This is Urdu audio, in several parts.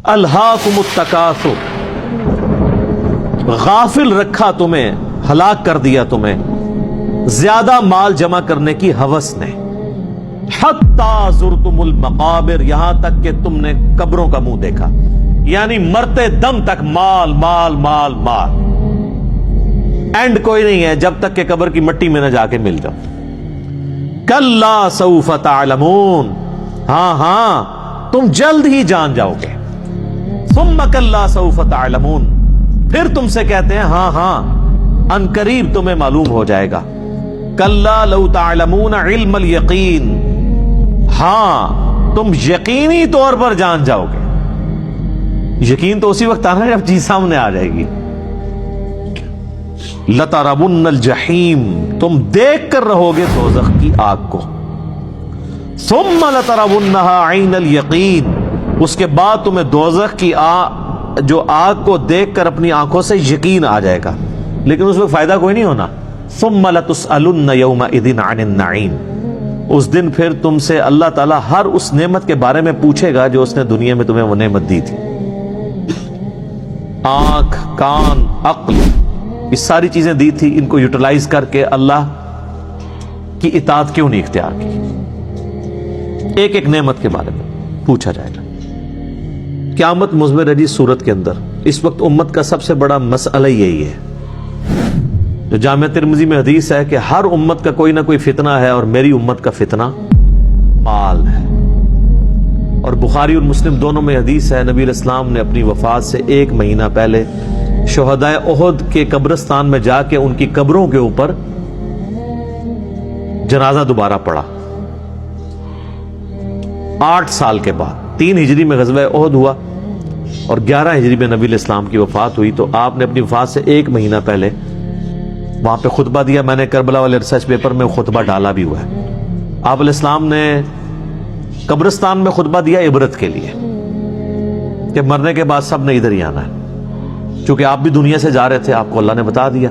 الہاکم التکاثر، غافل رکھا تمہیں، ہلاک کر دیا تمہیں زیادہ مال جمع کرنے کی ہوس نے، حتی زرتم المقابر، یہاں تک کہ تم نے قبروں کا منہ دیکھا، یعنی مرتے دم تک مال مال مال مال، اینڈ کوئی نہیں ہے جب تک کہ قبر کی مٹی میں نہ جا کے مل جاؤ۔ کلا سوف تعلمون، ہاں ہاں تم جلد ہی جان جاؤ گے، ثم کلا سوف تعلمون، پھر تم سے کہتے ہیں ہاں ہاں ان قریب تمہیں معلوم ہو جائے گا، کلا لو تعلمون علم الیقین، ہاں تم یقینی طور پر جان جاؤ گے۔ یقین تو اسی وقت آنا جب چیز سامنے آ جائے گی۔ لترون الجحیم، تم دیکھ کر رہو گے دوزخ کی آگ کو، ثم لترونها عین الیقین، اس کے بعد تمہیں دوزخ کی جو آگ کو دیکھ کر اپنی آنکھوں سے یقین آ جائے گا، لیکن اس میں فائدہ کوئی نہیں ہونا۔ ثم لتسألن یومئذ عن النعیم، اس دن پھر تم سے اللہ تعالیٰ ہر اس نعمت کے بارے میں پوچھے گا جو اس نے دنیا میں تمہیں وہ نعمت دی تھی۔ آنکھ، کان، عقل، یہ ساری چیزیں دی تھی، ان کو یوٹیلائز کر کے اللہ کی اطاعت کیوں نہیں اختیار کی؟ ایک ایک نعمت کے بارے میں پوچھا جائے گا۔ قیامت مضمر ہے جی سورت کے اندر۔ اس وقت امت کا سب سے بڑا مسئلہ یہی ہے، جو جامعہ ترمذی میں حدیث ہے کہ ہر امت کا کوئی نہ کوئی فتنہ ہے، اور میری امت کا فتنہ مال ہے۔ اور بخاری اور مسلم دونوں میں حدیث ہے، نبی علیہ السلام نے اپنی وفات سے 1 مہینہ پہلے شہدائے احد کے قبرستان میں جا کے ان کی قبروں کے اوپر جنازہ دوبارہ پڑھا۔ 8 سال کے بعد 3 ہجری میں غزوہ احد ہوا اور 11 ہجری میں نبی علیہ السلام کی وفات ہوئی، تو آپ نے اپنی وفات سے 1 مہینہ پہلے وہاں پہ خطبہ دیا۔ میں نے کربلا والے ریسرچ پیپر میں خطبہ ڈالا بھی ہوا ہے۔ آپ علیہ السلام نے قبرستان میں خطبہ دیا عبرت کے لیے کہ مرنے کے بعد سب نے ادھر ہی آنا ہے، چونکہ آپ بھی دنیا سے جا رہے تھے، آپ کو اللہ نے بتا دیا۔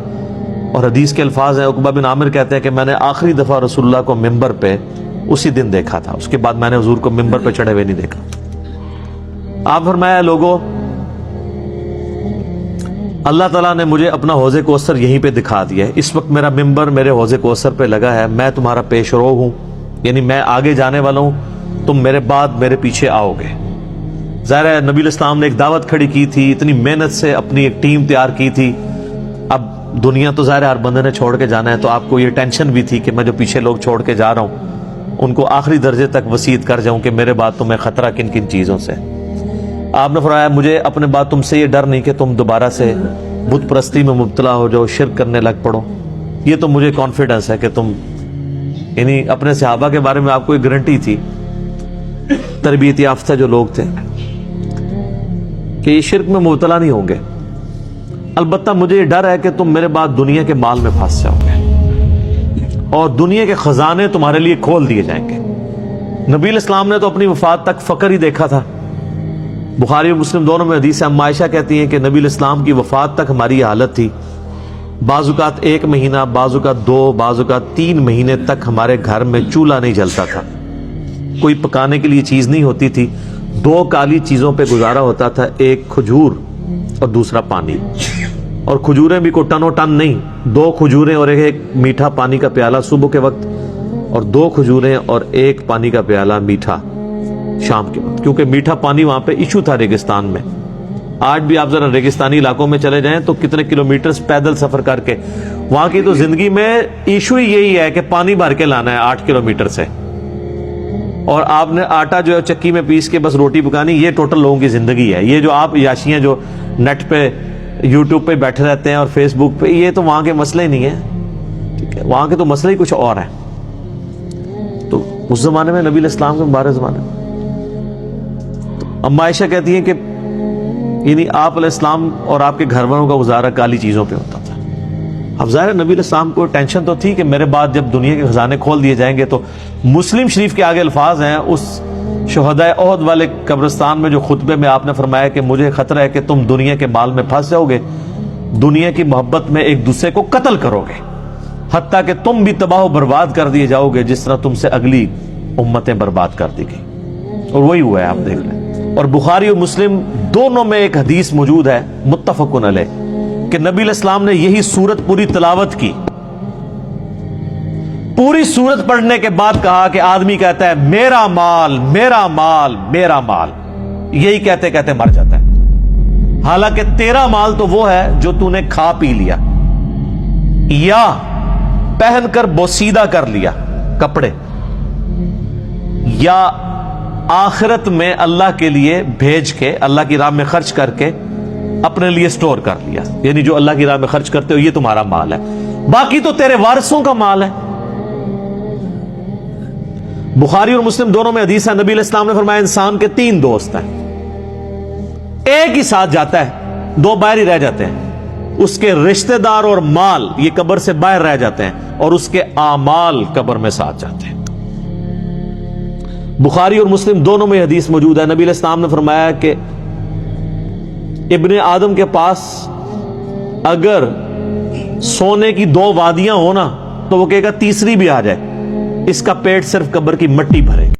اور حدیث کے الفاظ ہیں، عقبہ بن عامر کہتے ہیں کہ میں نے آخری دفعہ رسول اللہ کو ممبر پہ اسی دن دیکھا تھا، اس کے بعد میں نے حضور کو ممبر پہ چڑھے ہوئے نہیں دیکھا۔ آپ فرمایا لوگوں، اللہ تعالیٰ نے مجھے اپنا حوض کوثر یہیں پہ دکھا دیا ہے، اس وقت میرا ممبر میرے حوض کوثر پہ لگا ہے، میں تمہارا پیش رو ہوں، یعنی میں آگے جانے والا ہوں، تم میرے بعد میرے پیچھے آؤ گے۔ ظاہر ہے نبی علیہ السلام نے ایک دعوت کھڑی کی تھی، اتنی محنت سے اپنی ایک ٹیم تیار کی تھی، اب دنیا تو ظاہر ہے ہر بندے نے چھوڑ کے جانا ہے، تو آپ کو یہ ٹینشن بھی تھی کہ میں جو پیچھے لوگ چھوڑ کے جا رہا ہوں ان کو آخری درجے تک وصیت کر جاؤں کہ میرے بعد تمہیں خطرہ کن کن چیزوں سے۔ آپ نے فرمایا مجھے اپنے بعد تم سے یہ ڈر نہیں کہ تم دوبارہ سے بت پرستی میں مبتلا ہو جاؤ، شرک کرنے لگ پڑو، یہ تو مجھے کانفیڈنس ہے کہ تم، یعنی اپنے صحابہ کے بارے میں آپ کو ایک گارنٹی تھی، تربیت یافتہ جو لوگ تھے، کہ یہ شرک میں مبتلا نہیں ہوں گے، البتہ مجھے یہ ڈر ہے کہ تم میرے بعد دنیا کے مال میں پھنس جاؤ گے اور دنیا کے خزانے تمہارے لیے کھول دیے جائیں گے۔ نبی علیہ السلام نے تو اپنی وفات تک فقر ہی دیکھا تھا۔ بخاری اور مسلم دونوں میں حدیث ہے، اما عائشہ کہتی ہیں کہ نبی علیہ السلام کی وفات تک ہماری یہ حالت تھی، بعض اوقات 1 مہینہ، بعض اوقات 2، بعض اوقات 3 مہینے تک ہمارے گھر میں چولہا نہیں جلتا تھا، کوئی پکانے کے لیے چیز نہیں ہوتی تھی، 2 کالی چیزوں پہ گزارا ہوتا تھا، ایک کھجور اور دوسرا پانی، اور کھجوریں بھی کوئی ٹنو ٹن نہیں، 2 کھجوریں اور ایک میٹھا پانی کا پیالہ صبح کے وقت، اور 2 کھجوریں اور 1 پانی کا پیالہ میٹھا شام کے وقت، کیونکہ میٹھا پانی وہاں پہ ایشو تھا ریگستان میں۔ آج بھی آپ ذرا ریگستانی علاقوں میں چلے جائیں تو کتنے کلومیٹرز پیدل سفر کر کے، وہاں کی تو زندگی میں ایشو ہی یہی ہے کہ پانی بھر کے لانا ہے 8 کلومیٹر سے، اور آپ نے آٹا جو ہے چکی میں پیس کے بس روٹی پکانی، یہ ٹوٹل لوگوں کی زندگی ہے۔ یہ جو آپ یاشیاں جو نیٹ پہ یوٹیوب پہ بیٹھے رہتے ہیں اور فیس بک پہ، یہ تو وہاں کے مسئلے ہی نہیں ہیں، ٹھیک ہے، وہاں کے تو مسئلے ہی کچھ اور ہیں۔ تو اس زمانے میں نبی علیہ السلام کے مبارک زمانے میں اما عائشہ کہتی ہیں کہ یعنی آپ علیہ السلام اور آپ کے گھر والوں کا گزارا کالی چیزوں پہ ہوتا تھا۔ اب ظاہر نبی علیہ السلام کو ٹینشن تو تھی کہ میرے بعد جب دنیا کے خزانے کھول دیے جائیں گے، تو مسلم شریف کے آگے الفاظ ہیں اس شہدائے احد والے قبرستان میں جو خطبے میں آپ نے فرمایا کہ مجھے خطرہ ہے کہ تم دنیا کے مال میں پھنس جاؤ گے، دنیا کی محبت میں ایک دوسرے کو قتل کرو گے، حتیٰ کہ تم بھی تباہ و برباد کر دیے جاؤ گے جس طرح تم سے اگلی امتیں برباد کر دی گئی۔ اور وہی ہوا ہے، آپ دیکھ لیں۔ اور بخاری اور مسلم دونوں میں ایک حدیث موجود ہے متفقن علیہ کہ نبی علیہ السلام نے یہی سورت پوری تلاوت کی، پوری سورت پڑھنے کے بعد کہا کہ آدمی کہتا ہے میرا مال میرا مال میرا مال، یہی کہتے کہتے مر جاتا ہے، حالانکہ تیرا مال تو وہ ہے جو تو نے کھا پی لیا یا پہن کر بوسیدہ کر لیا کپڑے، یا آخرت میں اللہ کے لیے بھیج کے اللہ کی راہ میں خرچ کر کے اپنے لیے سٹور کر لیا، یعنی جو اللہ کی راہ میں خرچ کرتے ہو یہ تمہارا مال ہے، باقی تو تیرے وارثوں کا مال ہے۔ بخاری اور مسلم دونوں میں حدیث ہے، نبی علیہ السلام نے فرمایا انسان کے 3 دوست ہیں، ایک ہی ساتھ جاتا ہے، 2 باہر ہی رہ جاتے ہیں، اس کے رشتہ دار اور مال یہ قبر سے باہر رہ جاتے ہیں، اور اس کے اعمال قبر میں ساتھ جاتے ہیں۔ بخاری اور مسلم دونوں میں حدیث موجود ہے، نبی علیہ السلام نے فرمایا کہ ابن آدم کے پاس اگر سونے کی 2 وادیاں ہونا تو وہ کہے گا تیسری بھی آ جائے، اس کا پیٹ صرف قبر کی مٹی بھرے گا۔